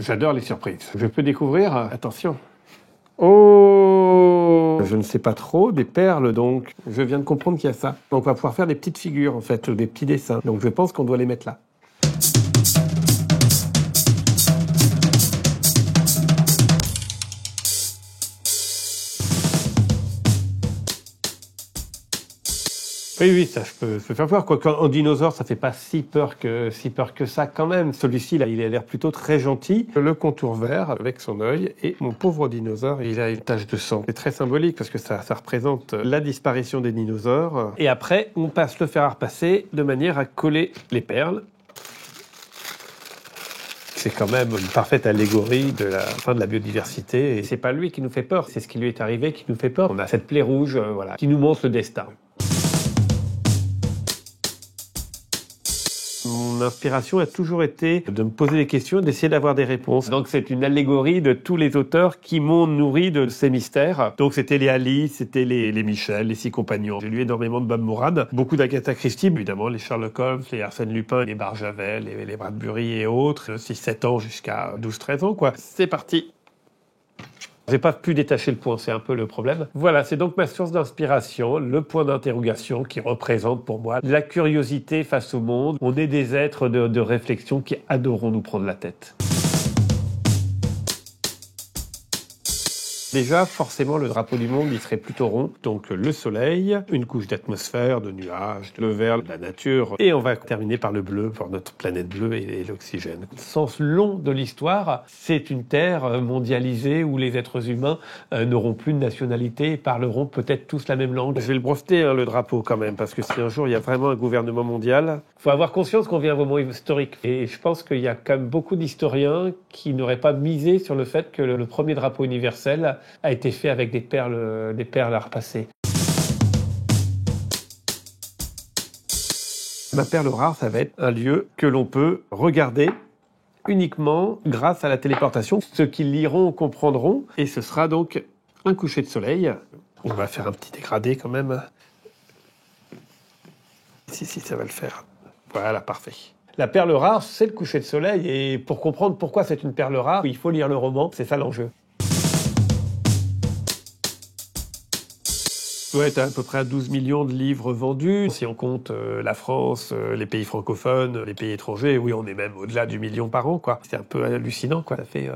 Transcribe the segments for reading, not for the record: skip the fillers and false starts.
J'adore les surprises. Je peux découvrir, attention. Oh! Je ne sais pas trop, des perles donc. Je viens de comprendre qu'il y a ça. Donc on va pouvoir faire des petites figures en fait, des petits dessins. Donc je pense qu'on doit les mettre là. Oui, ça je peux faire voir. Quoique en dinosaure, ça fait pas si peur que ça quand même. Celui-ci, là, il a l'air plutôt très gentil. Le contour vert avec son œil et mon pauvre dinosaure, il a une tache de sang. C'est très symbolique parce que ça représente la disparition des dinosaures. Et après, on passe le fer à repasser de manière à coller les perles. C'est quand même une parfaite allégorie de la fin de la biodiversité. Et c'est pas lui qui nous fait peur, c'est ce qui lui est arrivé qui nous fait peur. On a cette plaie rouge, voilà, qui nous montre le destin. Mon inspiration a toujours été de me poser des questions et d'essayer d'avoir des réponses. Donc c'est une allégorie de tous les auteurs qui m'ont nourri de ces mystères. Donc c'était les Alice, c'était les Michel, les Six Compagnons. J'ai lu énormément de Bob Moran, beaucoup d'Agatha Christie, évidemment, les Sherlock Holmes, les Arsène Lupin, les Barjavel, les Bradbury et autres, 6-7 ans jusqu'à 12-13 ans, quoi. C'est parti! J'ai pas pu détacher le point, c'est un peu le problème. Voilà, c'est donc ma source d'inspiration, le point d'interrogation qui représente pour moi la curiosité face au monde. On est des êtres de réflexion qui adorons nous prendre la tête. Déjà, forcément, le drapeau du monde, il serait plutôt rond. Donc, le soleil, une couche d'atmosphère, de nuages, le vert, la nature. Et on va terminer par le bleu, pour notre planète bleue et l'oxygène. Le sens long de l'histoire, c'est une terre mondialisée où les êtres humains n'auront plus de nationalité et parleront peut-être tous la même langue. Je vais le breveter, le drapeau, quand même, parce que si un jour il y a vraiment un gouvernement mondial, il faut avoir conscience qu'on vit un moment historique. Et je pense qu'il y a quand même beaucoup d'historiens qui n'auraient pas misé sur le fait que le premier drapeau universel a été fait avec des perles à repasser. Ma perle rare, ça va être un lieu que l'on peut regarder uniquement grâce à la téléportation. Ceux qui liront comprendront, et ce sera donc un coucher de soleil. On va faire un petit dégradé quand même. Si, ça va le faire. Voilà, parfait. La perle rare, c'est le coucher de soleil, et pour comprendre pourquoi c'est une perle rare, il faut lire le roman, c'est ça l'enjeu. Ouais, t'as à peu près 12 millions de livres vendus. Si on compte la France, les pays francophones, les pays étrangers, oui, on est même au-delà du million par an, quoi. C'est un peu hallucinant, quoi. Ça fait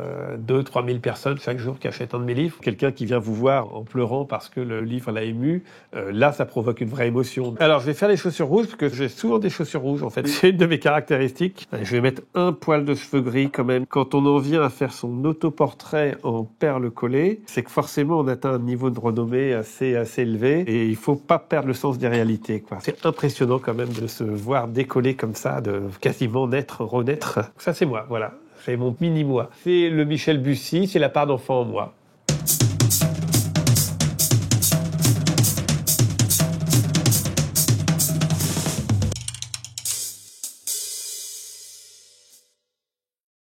2-3 000 personnes chaque jour qui achètent un de mes livres. Quelqu'un qui vient vous voir en pleurant parce que le livre l'a ému, là, ça provoque une vraie émotion. Alors, je vais faire les chaussures rouges, parce que j'ai souvent des chaussures rouges, en fait. C'est une de mes caractéristiques. Allez, je vais mettre un poil de cheveux gris, quand même. Quand on en vient à faire son autoportrait en perles collées, c'est que forcément, on atteint un niveau de renommée assez élevé. Et il faut pas perdre le sens des réalités, quoi. C'est impressionnant quand même de se voir décoller comme ça, de quasiment naître, renaître. Ça, c'est moi, voilà. C'est mon mini-moi. C'est le Michel Bussy, c'est la part d'enfant en moi.